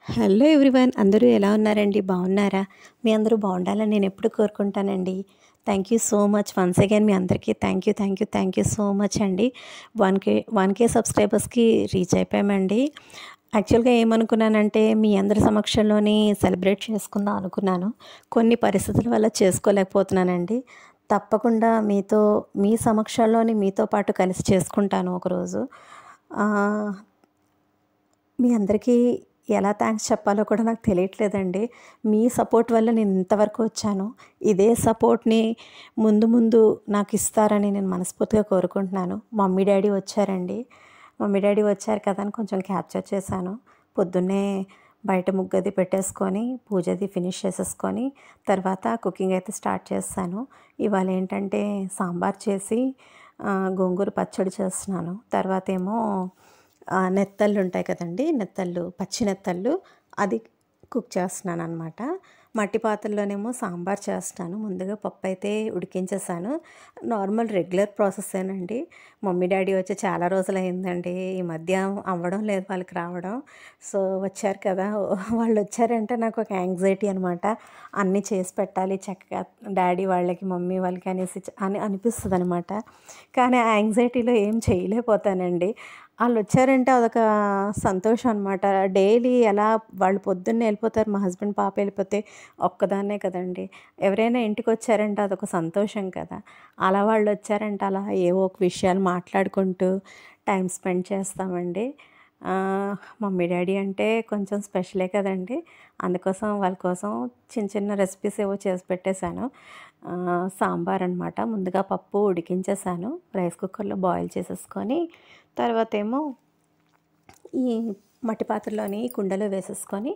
Hello everyone, అందరూ ఎలా ఉన్నారండి? బాగున్నారా? మీ అందరూ బాగుండాలని నేను ఎప్పుడు కోరుకుంటానండి. Thank you so much once again. మీ అందరికీ థ్యాంక్ యూ సో మచ్ అండి. 1K సబ్స్క్రైబర్స్కి రీచ్ అయిపోయామండి. యాక్చువల్గా ఏమనుకున్నానంటే మీ అందరి సమక్షంలోని సెలబ్రేట్ చేసుకుందాం అనుకున్నాను. కొన్ని పరిస్థితుల వల్ల చేసుకోలేకపోతున్నానండి. తప్పకుండా మీ సమక్షంలోని మీతో పాటు కలిసి చేసుకుంటాను ఒకరోజు. ఆ, మీ అందరికీ ఎలా థ్యాంక్స్ చెప్పాలో కూడా నాకు తెలియట్లేదండి. మీ సపోర్ట్ వల్ల నేను ఇంతవరకు వచ్చాను. ఇదే సపోర్ట్‌ని ముందు ముందు నాకు ఇస్తారని నేను మనస్ఫూర్తిగా కోరుకుంటున్నాను. మమ్మీ, డ్యాడీ వచ్చారండి. మమ్మీ, డ్యాడీ వచ్చారు కదా అని కొంచెం క్యాప్చర్ చేశాను. పొద్దున్నే బయట ముగ్గది పెట్టేసుకొని, పూజది ఫినిష్ చేసేసుకొని, తర్వాత కుకింగ్ అయితే స్టార్ట్ చేశాను. ఇవాళ ఏంటంటే సాంబార్ చేసి గోంగూర పచ్చడి చేస్తున్నాను. తర్వాతేమో నెత్తళ్ళు ఉంటాయి కదండీ! నెత్తళ్ళు, పచ్చి నెత్తళ్ళు అది కుక్ చేస్తున్నాననమాట. మట్టి పాత్రలోనేమో సాంబార్ చేస్తాను. ముందుగా పప్పు అయితే ఉడికించేసాను. నార్మల్ రెగ్యులర్ ప్రాసెసేనండి. మమ్మీ, డ్యాడీ వచ్చి చాలా రోజులయిందండి. ఈ మధ్య అవ్వడం లేదు వాళ్ళకి రావడం. సో, వచ్చారు కదా! వాళ్ళొచ్చారంటే నాకు ఒక యాంగ్జైటీ అనమాట. అన్నీ చేసి పెట్టాలి చక్కగా డ్యాడీ వాళ్ళకి, మమ్మీ వాళ్ళకి అనేసి అని అనిపిస్తదనమాట. కానీ ఆ యాంగ్జైటీలో ఏం చేయలేకపోతానండి. ఆళ్ళొచ్చారంటే అదొక సంతోషం అనమాట. డైలీ ఎలా వాళ్ళు పొద్దున్నే వెళ్ళిపోతారు. మా హస్బెండ్, పాప వెళ్ళిపోతే ఒక్కదాన్నే కదండీ! ఎవరైనా ఇంటికొచ్చారంటే అదొక సంతోషం కదా! అలా వాళ్ళొచ్చారంటే అలా ఏవో ఒక విషయాలు మాట్లాడుకుంటూ టైం స్పెండ్ చేస్తామండి. మమ్మీ, డ్యాడీ అంటే కొంచెం స్పెషలే కదండీ! అందుకోసం వాళ్ళ కోసం చిన్న చిన్న రెసిపీస్ ఏవో చేసి పెట్టేశాను. సాంబార్ అనమాట. ముందుగా పప్పు ఉడికించేసాను. రైస్ కుక్కర్‌లో బాయిల్ చేసేసుకొని, తర్వాతేమో ఈ మట్టి పాత్రలోని కుండలో వేసేసుకొని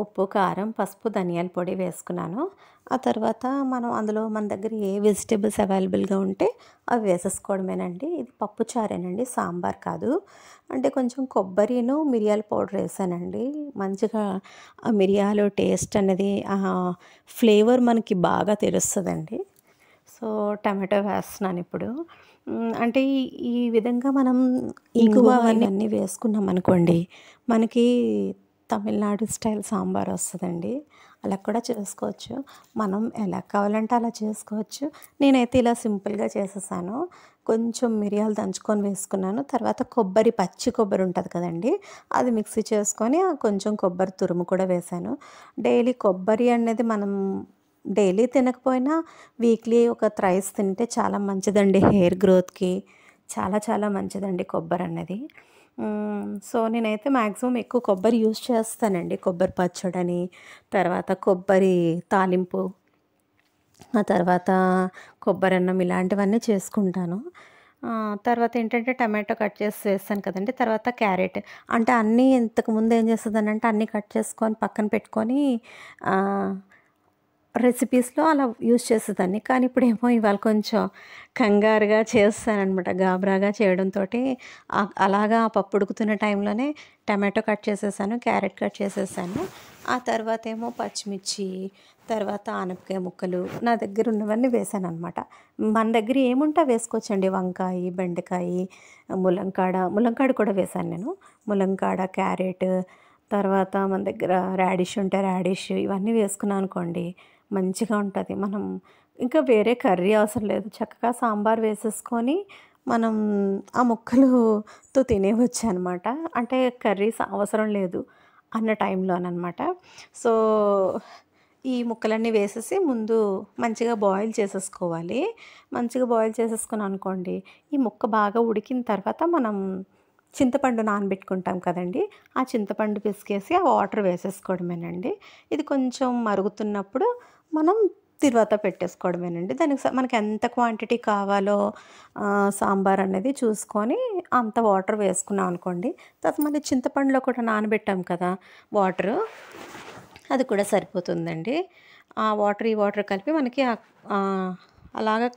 ఉప్పు, కారం, పసుపు, ధనియాల పొడి వేసుకున్నాను. ఆ తర్వాత అందులో మన దగ్గర ఏ వెజిటబుల్స్ అవైలబుల్గా ఉంటే అవి వేసేసుకోవడమేనండి. ఇది పప్పు చారేనండి, సాంబార్ కాదు. అంటే కొంచెం కొబ్బరిను, మిరియాల పౌడర్ వేసానండి. మంచిగా ఆ మిరియాలు టేస్ట్ అనేది ఫ్లేవర్ మనకి బాగా తెలుస్తుందండి. సో, టమాటో వేస్తున్నాను ఇప్పుడు. అంటే ఈ విధంగా మనం ఇంగువ ఇవన్నీ వేసుకున్నామనుకోండి, మనకి తమిళనాడు స్టైల్ సాంబార్ వస్తదండి. అలా కూడా చేసుకోవచ్చు. మనం ఎలా కావాలంటే అలా చేసుకోవచ్చు. నేనైతే ఇలా సింపుల్‌గా చేసేసాను. కొంచెం మిరియాలు దంచుకొని వేసుకున్నాను. తర్వాత పచ్చి కొబ్బరి ఉంటది కదండీ! అది మిక్సీ చేసుకొని కొంచెం కొబ్బరి తురుము కూడా వేశాను. డైలీ కొబ్బరి అనేది మనం డైలీ తినకపోయినా వీక్లీ ఒక థ్రైస్ తింటే చాలా మంచిదండి హెయిర్ గ్రోత్‌కి. చాలా చాలా మంచిదండి కొబ్బరన్నది. సో, నేనైతే మ్యాక్సిమం ఎక్కువ కొబ్బరి యూజ్ చేస్తానండి. కొబ్బరి పచ్చడని, తర్వాత కొబ్బరి తాలింపు, ఆ తర్వాత కొబ్బరన్నం ఇలాంటివన్నీ చేసుకుంటాను. తర్వాత ఏంటంటే టమాటో కట్ చేసి వేసాను కదండీ! తర్వాత క్యారెట్. అంటే అన్నీ ఇంతకుముందు ఏం చేసేదాన్నంటే అన్నీ కట్ చేసుకొని పక్కన పెట్టుకొని ఆహ్ రెసిపీస్‌లో అలా యూజ్ చేసేదాన్ని. కానీ ఇప్పుడేమో ఇవాళ కొంచెం కంగారుగా చేస్తాననమాట. గాబరాగా చేయడంతోటి అలాగా ఆ పప్పు ఉడుకుతున్న టైంలోనే టమాటో కట్ చేసేసాను, క్యారెట్ కట్ చేసేసాను. ఆ తర్వాతేమో పచ్చిమిర్చి, తర్వాత ఆనపకాయ ముక్కలు నా దగ్గర ఉన్నవన్నీ వేసాననమాట. మన దగ్గర ఏముంటే అవి వేసుకోవచ్చండి. వంకాయి, బెండకాయి, ములంకాడ కూడా వేశాను నేను. ములంకాడ, క్యారెట్, తర్వాత మన దగ్గర రాడిష్ ఉంటే రాడిష్ ఇవన్నీ వేసుకున్నాం అనుకోండి మంచిగా ఉంటది. మనం ఇంకా వేరే కర్రీ అవసరం లేదు. చక్కగా సాంబార్ వేసేసుకొని మనం ఆ ముక్కలుతో తినేయొచ్చనమాట. అంటే కర్రీస్ అవసరం లేదు అన్న టైంలోననమాట. సో, ఈ ముక్కలన్నీ వేసేసి ముందు మంచిగా బాయిల్ చేసేసుకోవాలి. మంచిగా బాయిల్ చేసేసుకున్నాం అనుకోండి, ఈ ముక్క బాగా ఉడికిన తర్వాత మనం చింతపండు నానబెట్టుకుంటాం కదండీ! ఆ చింతపండు పిసికేసి ఆ వాటర్ వేసేసుకోవడమేనండి. ఇది కొంచెం మరుగుతున్నప్పుడు మనం తిరువాత పెట్టేసుకోవడమేనండి. దానికి మనకి ఎంత క్వాంటిటీ కావాలో సాంబార్ అనేది చూసుకొని అంత వాటర్ వేసుకున్నాం అనుకోండి. తర్వాత మళ్ళీ చింతపండులో కూడా నానబెట్టాం కదా వాటరు, అది కూడా సరిపోతుందండి. ఆ వాటర్, ఈ వాటర్ కలిపి మనకి అలాగా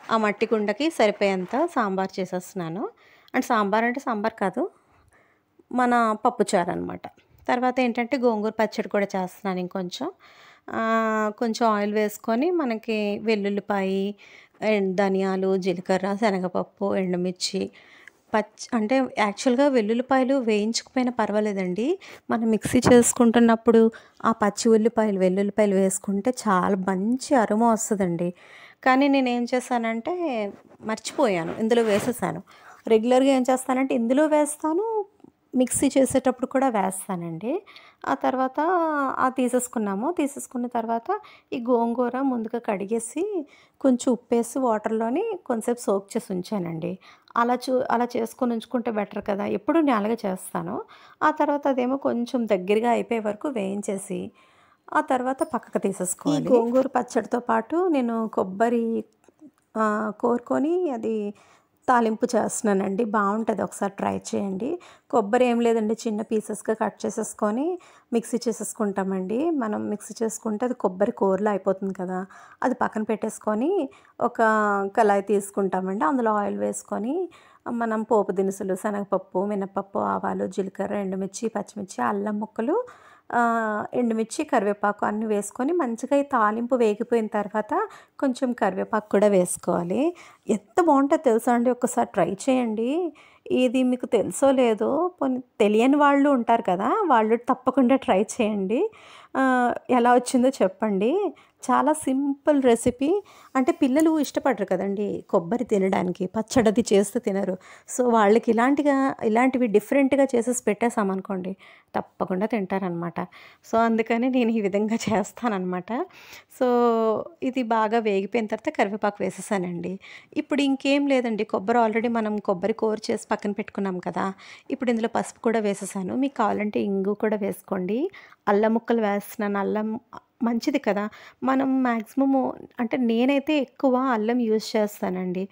ఆ మట్టి కుండకి సరిపోయేంత సాంబార్ చేసేస్తున్నాను. అంటే సాంబార్ కాదు, మన పప్పుచారనమాట. తర్వాత ఏంటంటే గోంగూర పచ్చడి కూడా చేస్తున్నాను ఇంకొంచెం. కొంచెం ఆయిల్ వేసుకొని మనకి వెల్లుల్లిపాయి, ధనియాలు, జీలకర్ర, శనగపప్పు, ఎండుమిర్చి, అంటే యాక్చువల్‌గా వెల్లుల్లిపాయలు వేయించకపోయినా పర్వాలేదండి. మనం మిక్సీ చేసుకుంటున్నప్పుడు ఆ పచ్చి ఉల్లిపాయలు, వెల్లుల్లిపాయలు వేసుకుంటే చాలా మంచి అరోమా వస్తదండి. కానీ నేనేం చేశానంటే మర్చిపోయాను. ఇందులో వేసేసాను. రెగ్యులర్‌గా ఏం చేస్తానంటే ఇందులో వేస్తాను, మిక్సీ చేసేటప్పుడు కూడా వేస్తానండి. ఆ తర్వాత తీసేసుకున్న తర్వాత ఈ గోంగూర ముందుగా కడిగేసి కొంచెం ఉప్పేసి వాటర్‌లోని కొంసేపు సోక్ చేసి ఉంచానండి. అలా చేసుకొని ఉంచుకుంటే బెటర్ కదా! ఎప్పుడు నేను అలాగే చేస్తాను. ఆ తర్వాత అదేమో కొంచెం దగ్గరగా అయిపోయే వరకు వేయించేసి, ఆ తర్వాత పక్కకు తీసేసుకోవాలి. గోంగూర పచ్చడితో పాటు నేను కొబ్బరి కోరుకొని అది తాలింపు చేస్తున్నానండి. బావుంటది. ఒకసారి ట్రై చేయండి. కొబ్బరి ఏం లేదండి, చిన్న పీసెస్‌గా కట్ చేసేసుకొని మిక్సీ చేసేసుకుంటామండి. మనం మిక్సీ చేసుకుంటే అది కొబ్బరి కూరలా అయిపోతుంది కదా! అది పక్కన పెట్టేసుకొని ఒక కళాయి తీసుకుంటామండి. అందులో ఆయిల్ వేసుకొని మనం పోపు దినుసులు, శనగపప్పు, మినపప్పు, ఆవాలు, జీలకర్ర, ఎండుమిర్చి, పచ్చిమిర్చి, అల్లం ముక్కలు, ఎండుమిర్చి, కరివేపాకు అన్నీ వేసుకొని మంచిగా ఈ తాలింపు వేగిపోయిన తర్వాత కొంచెం కరివేపాకు కూడా వేసుకోవాలి. ఎంత బావుంటదో తెలుసా అండి? ఒక్కసారి ట్రై చేయండి. ఇది మీకు తెలుసో లేదో, పోనీ తెలియని వాళ్ళు ఉంటారు కదా! వాళ్ళు తప్పకుండా ట్రై చేయండి. ఎలా వచ్చిందో చెప్పండి. చాలా సింపుల్ రెసిపీ. అంటే పిల్లలు ఇష్టపడరు కదండీ కొబ్బరి తినడానికి. పచ్చడది చేస్తే తినరు. సో, వాళ్ళకి ఇలాంటివి డిఫరెంట్‌గా చేసేసి పెట్టేసామనుకోండి, తప్పకుండా తింటారనమాట. సో, అందుకని నేను ఈ విధంగా చేస్తాననమాట. సో, ఇది బాగా వేగిపోయిన తర్వాత కరివేపాకు వేసేసానండి. ఇప్పుడు ఇంకేం లేదండి. ఆల్రెడీ మనం కొబ్బరి కూర చేసి పక్కన పెట్టుకున్నాం కదా! ఇప్పుడు ఇందులో పసుపు కూడా వేసేసాను. మీకు కావాలంటే ఇంగు కూడా వేసుకోండి. అల్లం ముక్కలు వేస్తున్నాను. అల్లం మంచిది కదా! మనం మాక్సిమము అంటే నేనైతే ఎక్కువ అల్లం యూజ్ చేస్తానండి.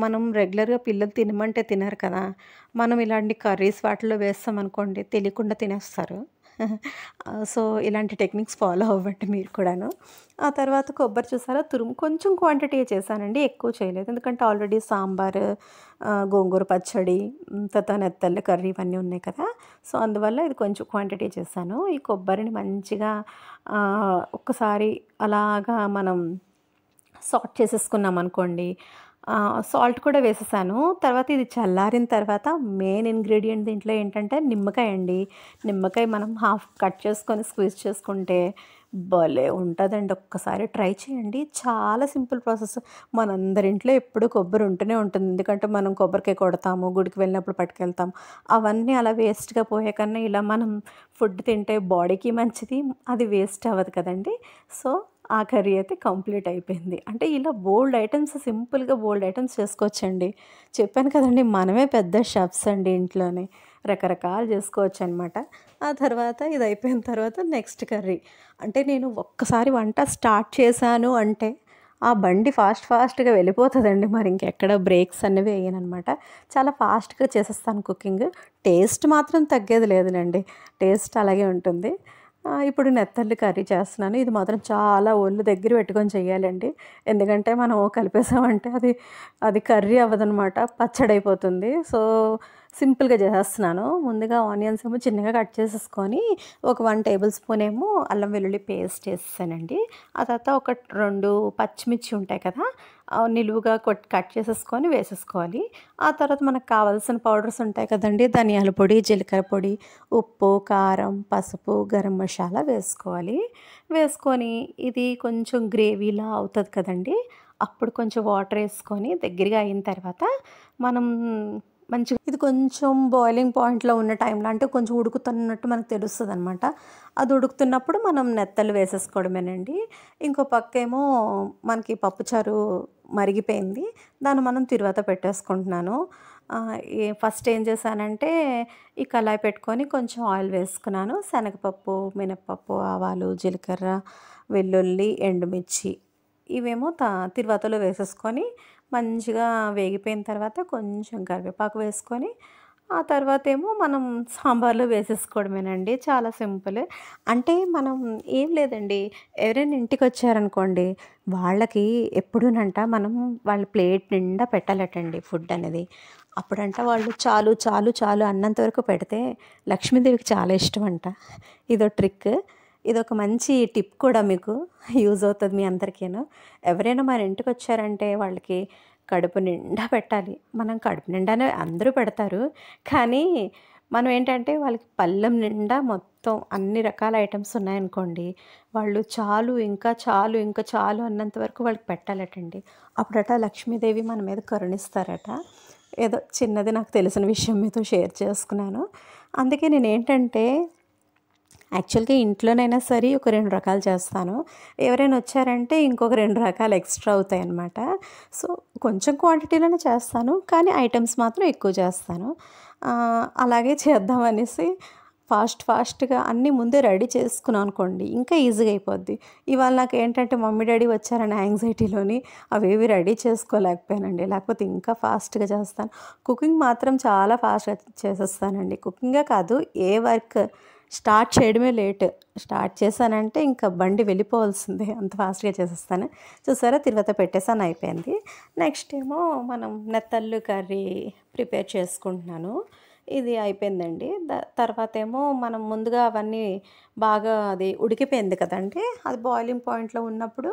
మనం రెగ్యులర్‌గా పిల్లలు తినమంటే తినరు కదా! మనం ఇలాంటి కర్రీస్ వాటిల్లో వేస్తామనుకోండి తెలియకుండా తినేస్తారు. సో, ఇలాంటి టెక్నిక్స్ ఫాలో అవ్వండి మీరు కూడాను. ఆ తర్వాత కొబ్బరి చూసారా కొంచెం క్వాంటిటీయే చేశానండి. ఎక్కువ చేయలేదు. ఎందుకంటే ఆల్రెడీ సాంబారు, గోంగూర పచ్చడి, తర్వాత నెత్తళ్ళు కర్రీ ఇవన్నీ ఉన్నాయి కదా! సో, అందువల్ల ఇది కొంచెం క్వాంటిటీ చేశాను. ఈ కొబ్బరిని మంచిగా ఒక్కసారి అలాగా మనం సార్ట్ చేసేసుకున్నామనుకోండి. సాల్ట్ కూడా వేసేసాను. తర్వాత ఇది చల్లారిన తర్వాత మెయిన్ ఇంగ్రీడియెంట్ దీంట్లో ఏంటంటే నిమ్మకాయ అండి. నిమ్మకాయ మనం హాఫ్ కట్ చేసుకొని స్క్వీజ్ చేసుకుంటే భలే ఉంటదండి. ఒక్కసారి ట్రై చేయండి. చాలా సింపుల్ ప్రాసెస్. మనందరి ఇంట్లో ఎప్పుడూ కొబ్బరి ఉంటూనే ఉంటుంది. ఎందుకంటే మనం కొబ్బరికాయ కొడతాము, గుడికి వెళ్ళినప్పుడు పట్టుకెళ్తాం. అవన్నీ అలా వేస్ట్‌గా పోయే కన్నా ఇలా మనం ఫుడ్ తింటే బాడీకి మంచిది. అది వేస్ట్ అవ్వదు కదండీ! సో, ఆ కర్రీ అయితే కంప్లీట్ అయిపోయింది. అంటే ఇలా బోలెడు ఐటెమ్స్ చేసుకోవచ్చండి. చెప్పాను కదండీ! మనమే పెద్ద షెఫ్స్ అండి ఇంట్లోనే. రకరకాలు చేసుకోవచ్చనమాట. ఆ తర్వాత ఇది అయిపోయిన తర్వాత నెక్స్ట్ కర్రీ. అంటే నేను ఒక్కసారి వంట స్టార్ట్ చేశాను అంటే ఆ బండి ఫాస్ట్‌గా వెళ్ళిపోతదండి. మరి ఇంకెక్కడ బ్రేక్స్ అనేవి వేయననమాట. చాలా ఫాస్ట్‌గా చేసేస్తాను కుకింగ్. టేస్ట్ మాత్రం తగ్గేది లేదులెండి. టేస్ట్ అలాగే ఉంటుంది. ఇప్పుడు నెత్తళ్ళు కర్రీ చేస్తున్నాను. ఇది మాత్రం చాలా ఒళ్ళు దగ్గర పెట్టుకొని చేయాలండి. ఎందుకంటే మనం కలిపేసామంటే అది కర్రీ అవ్వదనమాట. పచ్చడైపోతుంది. సో, సింపుల్‌గా చేసేస్తున్నాను. ముందుగా ఆనియన్స్ ఏమో చిన్నగా కట్ చేసేసుకొని ఒక 1 టేబుల్ స్పూన్ ఏమో అల్లం వెల్లుల్లి పేస్ట్ ఏసేసానండి. ఆ తర్వాత ఒక 2 పచ్చిమిర్చి ఉంటాయి కదా! నిలువుగా కట్ చేసేసుకొని వేసేసుకోవాలి. ఆ తర్వాత మనకు కావాల్సిన పౌడర్స్ ఉంటాయి కదండీ! ధనియాల పొడి, జీలకర్ర పొడి, ఉప్పు, కారం, పసుపు, గరం మసాలా వేసుకోవాలి. వేసుకొని ఇది కొంచెం గ్రేవీలా అవుతది కదండీ! అప్పుడు కొంచెం వాటర్ ఏసుకొని దగ్గరగా అయిన తర్వాత మనం ఇది కొంచెం బాయిలింగ్ పాయింట్‌లో ఉన్న టైంలో అంటే కొంచెం ఉడుకుతున్నట్టు మనకు తెలుస్తదనమాట. అది ఉడుకుతున్నప్పుడు మనం నెత్తళ్ళు వేసేసుకోవడమేనండి. ఇంకో పక్కేమో మనకి పప్పుచారు మరిగిపోయింది. దాన్ని మనం తిరువాత పెట్టేసుకుంటున్నాను. ఫస్ట్ ఏం చేశానంటే ఈ కళాయి పెట్టుకొని కొంచెం ఆయిల్ వేసుకున్నాను. శనగపప్పు, మినపప్పు, ఆవాలు, జీలకర్ర, వెల్లుల్లి, ఎండుమిర్చి ఇవేమో తిరువాతలో వేసేసుకొని మంచిగా వేగిపోయిన తర్వాత కొంచెం కరివేపాకు వేసుకొని, ఆ తర్వాతేమో మనం సాంబార్లో వేసేసుకోవడమేనండి. చాలా సింపుల్. అంటే మనం ఏం లేదండి, ఎవరైనా ఇంటికొచ్చారనుకోండి, వాళ్ళకి ఎప్పుడూనంట మనం వాళ్ళ ప్లేట్ నిండా పెట్టాలటండి ఫుడ్ అనేది. అప్పుడంట వాళ్ళు చాలు, చాలు, చాలు అన్నంత వరకు పెడితే లక్ష్మీదేవికి చాలా ఇష్టమంట. ఇదో ట్రిక్. ఇదొక మంచి టిప్ కూడా మీకు యూజ్ అవుతది మీ అందరికీను. ఎవరైనా మన ఇంటికొచ్చారంటే వాళ్ళకి కడుపు నిండా పెట్టాలి. మనం కడుపు నిండానే అందరూ పెడతారు. కానీ మనం ఏంటంటే వాళ్ళకి పళ్ళెం నిండా మొత్తం అన్ని రకాల ఐటెమ్స్ ఉన్నాయనుకోండి, వాళ్ళు చాలు, ఇంకా చాలు, ఇంకా చాలు అన్నంత వరకు వాళ్ళకి పెట్టాలటండి. అప్పుడట లక్ష్మీదేవి మన మీద కరుణిస్తారట. ఏదో చిన్నది నాకు తెలిసిన విషయం మీతో షేర్ చేసుకున్నాను. అందుకే నేనేంటంటే యాక్చువల్‌గా ఇంట్లోనైనా సరే ఒక 2 రకాలు చేస్తాను. ఎవరైనా వచ్చారంటే ఇంకొక 2 రకాలు ఎక్స్‌ట్రా అవుతాయన్నమాట. సో, కొంచెం క్వాంటిటీలోనే చేస్తాను. కానీ ఐటెమ్స్ మాత్రం ఎక్కువ చేస్తాను. అలాగే చేద్దామనేసి ఫాస్ట్‌గా అన్నీ ముందే రెడీ చేసుకున్నాననుకోండి, ఇంకా ఈజీగా అయిపోద్ది. ఇవాళ నాకేంటంటే మమ్మీ, డ్యాడీ వచ్చారన్న యాంగ్జైటీలోని అవేవి రెడీ చేసుకోలేకపోయానండి. లేకపోతే ఇంకా ఫాస్ట్‌గా చేస్తాను. కుకింగ్ మాత్రం చాలా ఫాస్ట్‌గా చేసేస్తానండి. కుకింగే కాదు, ఏ వర్క్ స్టార్ట్ చేయడమే లేట్. స్టార్ట్ చేశానంటే ఇంకా బండి వెళ్ళిపోవాల్సిందే. అంత ఫాస్ట్‌గా చేసేస్తాను. చూసారా, తిరువాత పెట్టేసాను, అయిపోయింది. నెక్స్ట్ ఏమో మనం నెత్తళ్ళు కర్రీ ప్రిపేర్ చేసుకుంటున్నాను. ఇది అయిపోయిందండి. తర్వాతేమో మనం ముందుగా అవన్నీ బాగా అది ఉడికిపోయింది కదండీ! అది బాయిలింగ్ పాయింట్‌లో ఉన్నప్పుడు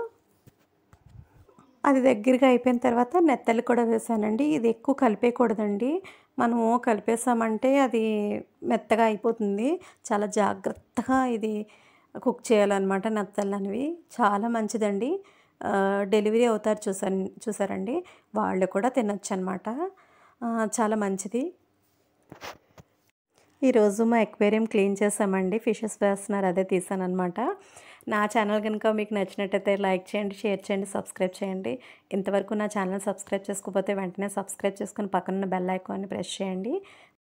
అది దగ్గరగా అయిపోయిన తర్వాత నెత్తళ్ళు కూడా వేసానండి. ఇది ఎక్కువ కలిపేయకూడదండి. మనము కలిపేసామంటే అది మెత్తగా అయిపోతుంది. చాలా జాగ్రత్తగా ఇది కుక్ చేయాలనమాట నెత్తళ్ళనేవి. చాలా మంచిదండి. డెలివరీ అవుతారు చూసారండి, వాళ్ళు కూడా తినొచ్చనమాట. చాలా మంచిది. ఈరోజు మా అక్వేరియం క్లీన్ చేసామండి. ఫిషెస్ వేస్తున్నారు, అదే తీసాననమాట. నా ఛానల్ కనుక మీకు నచ్చినట్టయితే లైక్ చేయండి, షేర్ చేయండి, సబ్స్క్రైబ్ చేయండి. ఇంతవరకు నా ఛానల్ సబ్స్క్రైబ్ చేసుకోకపోతే వెంటనే సబ్స్క్రైబ్ చేసుకొని పక్కనున్న బెల్ ఐకాన్ని ప్రెస్ చేయండి.